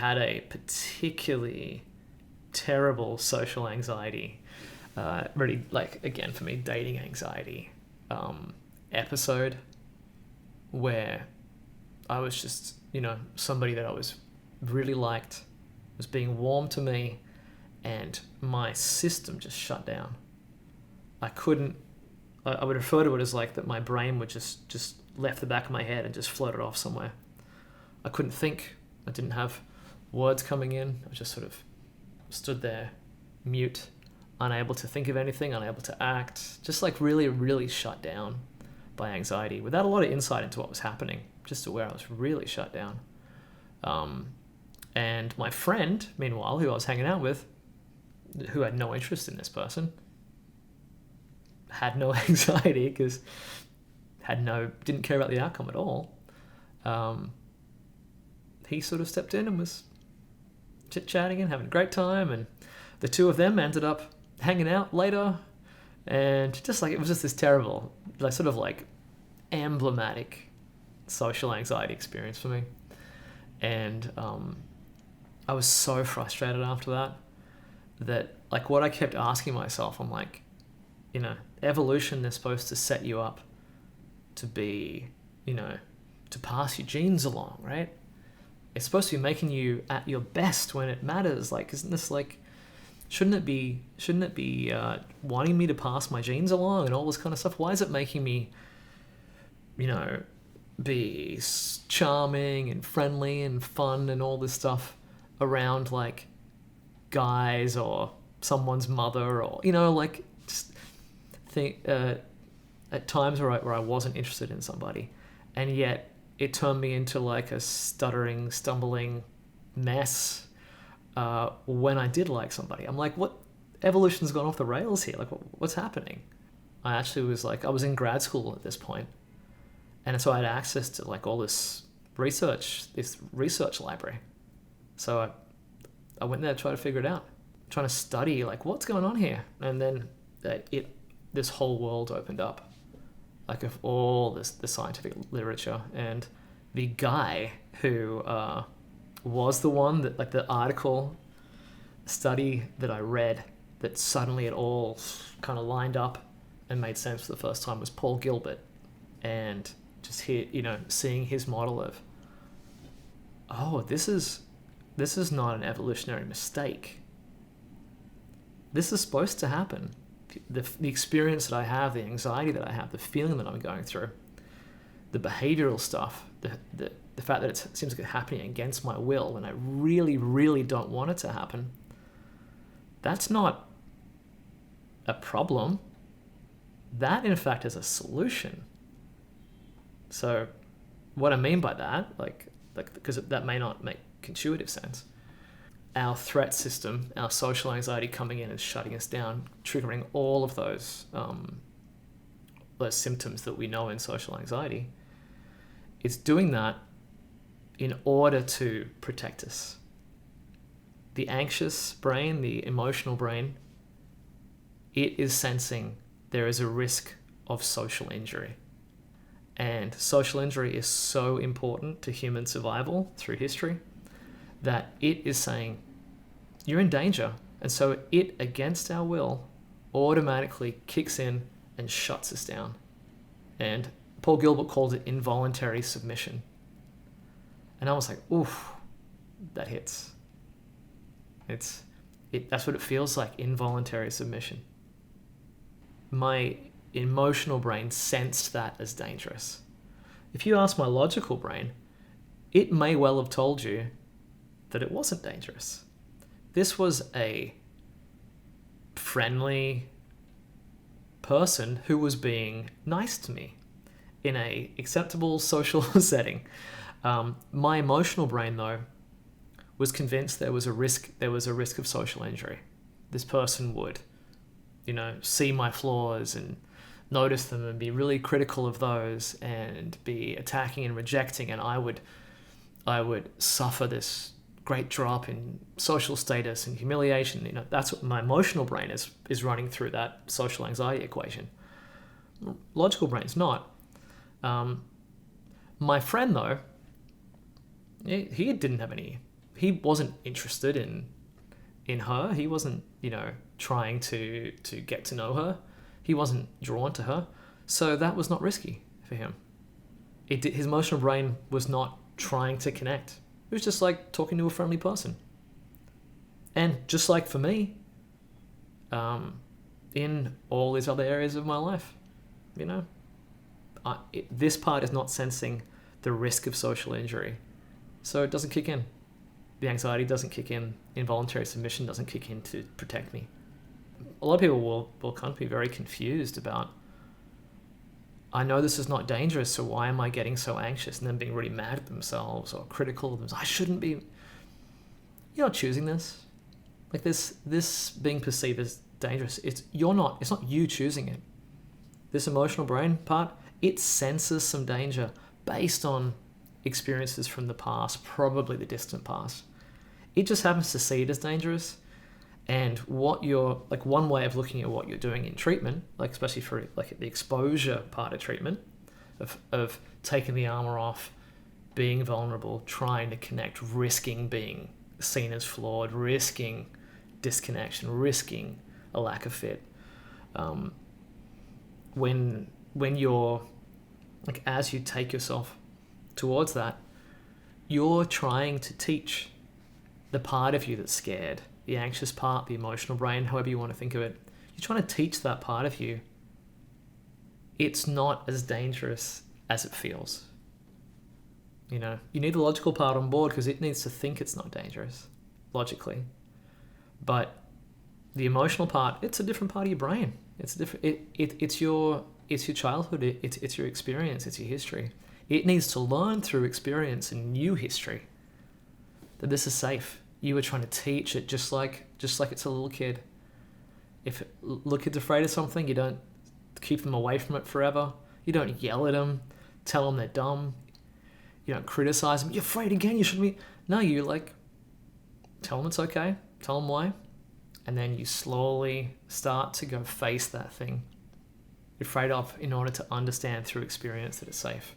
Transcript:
had a particularly terrible social anxiety, really, like, again, for me, dating anxiety, episode where I was just, somebody that I was really liked was being warm to me, and my system just shut down. I would refer to it as like that my brain would just left the back of my head and just floated off somewhere. I couldn't think. I didn't have words coming in. I just sort of stood there, mute, unable to think of anything, unable to act, just like really, really shut down by anxiety without a lot of insight into what was happening, just aware I was really shut down. And my friend, meanwhile, who I was hanging out with, who had no interest in this person, had no anxiety because didn't care about the outcome at all. He sort of stepped in and was chit-chatting and having a great time, and the two of them ended up hanging out later, and just like it was just this terrible, like sort of like emblematic social anxiety experience for me. And I was so frustrated after that like what I kept asking myself, I'm like, evolution is supposed to set you up to be, to pass your genes along, right? It's supposed to be making you at your best when it matters. Like, isn't this like, shouldn't it be wanting me to pass my genes along and all this kind of stuff? Why is it making me, be charming and friendly and fun and all this stuff around like guys or someone's mother, or like just think at times where I wasn't interested in somebody, and yet it turned me into like a stuttering, stumbling mess when I did like somebody. I'm like, what? Evolution's gone off the rails here. Like, what's happening? I was in grad school at this point, and so I had access to like all this research library. So I went there to try to figure it out, trying to study like what's going on here, and then this whole world opened up, like of all the scientific literature, and the guy who was the one that, like, the article study that I read that suddenly it all kind of lined up and made sense for the first time was Paul Gilbert. And just here, seeing his model of, this is not an evolutionary mistake. This is supposed to happen. The experience that I have, the anxiety that I have, the feeling that I'm going through, the behavioral stuff, the fact that it seems like it's happening against my will when I really, really don't want it to happen, that's not a problem. That, in fact, is a solution. So what I mean by that, like because that may not make intuitive sense, our threat system, our social anxiety coming in and shutting us down, triggering all of those symptoms that we know in social anxiety, it's doing that in order to protect us. The anxious brain, the emotional brain, it is sensing there is a risk of social injury. And social injury is so important to human survival through history that it is saying, you're in danger. And so it, against our will, automatically kicks in and shuts us down. And Paul Gilbert called it involuntary submission. And I was like, oof, that hits. That's what it feels like, involuntary submission. My emotional brain sensed that as dangerous. If you ask my logical brain, it may well have told you that it wasn't dangerous. This was a friendly person who was being nice to me in a acceptable social setting. My emotional brain, though, was convinced there was a risk of social injury. This person would, see my flaws and notice them and be really critical of those and be attacking and rejecting, and I would suffer this great drop in social status and humiliation. That's what my emotional brain is running through that social anxiety equation. Logical brain's not. My friend, though, he didn't have any he wasn't interested in her. He wasn't, trying to get to know her. He wasn't drawn to her. So that was not risky for him. His emotional brain was not trying to connect. It was just like talking to a friendly person. And just like for me, in all these other areas of my life, this part is not sensing the risk of social injury. So it doesn't kick in. The anxiety doesn't kick in. Involuntary submission doesn't kick in to protect me. A lot of people will kind of be very confused about, I know this is not dangerous, so why am I getting so anxious? And then being really mad at themselves or critical of themselves. I shouldn't be. You're not choosing this. Like this being perceived as dangerous. It's not you choosing it. This emotional brain part, it senses some danger based on experiences from the past, probably the distant past. It just happens to see it as dangerous. And one way of looking at what you're doing in treatment, like especially for like the exposure part of treatment, of taking the armor off, being vulnerable, trying to connect, risking being seen as flawed, risking disconnection, risking a lack of fit. When you're like, as you take yourself towards that, you're trying to teach the part of you that's scared, the anxious part, the emotional brain, however you want to think of it. You're trying to teach that part of you it's not as dangerous as it feels. You need the logical part on board because it needs to think it's not dangerous, logically. But the emotional part, it's a different part of your brain. It's different. It's your childhood. It's your experience. It's your history. It needs to learn through experience and new history that this is safe. You were trying to teach it just like it's a little kid. If a little kid's afraid of something, you don't keep them away from it forever. You don't yell at them, tell them they're dumb. You don't criticize them. You're afraid again. You shouldn't be. No, you tell them it's okay. Tell them why. And then you slowly start to go face that thing you're afraid of in order to understand through experience that it's safe.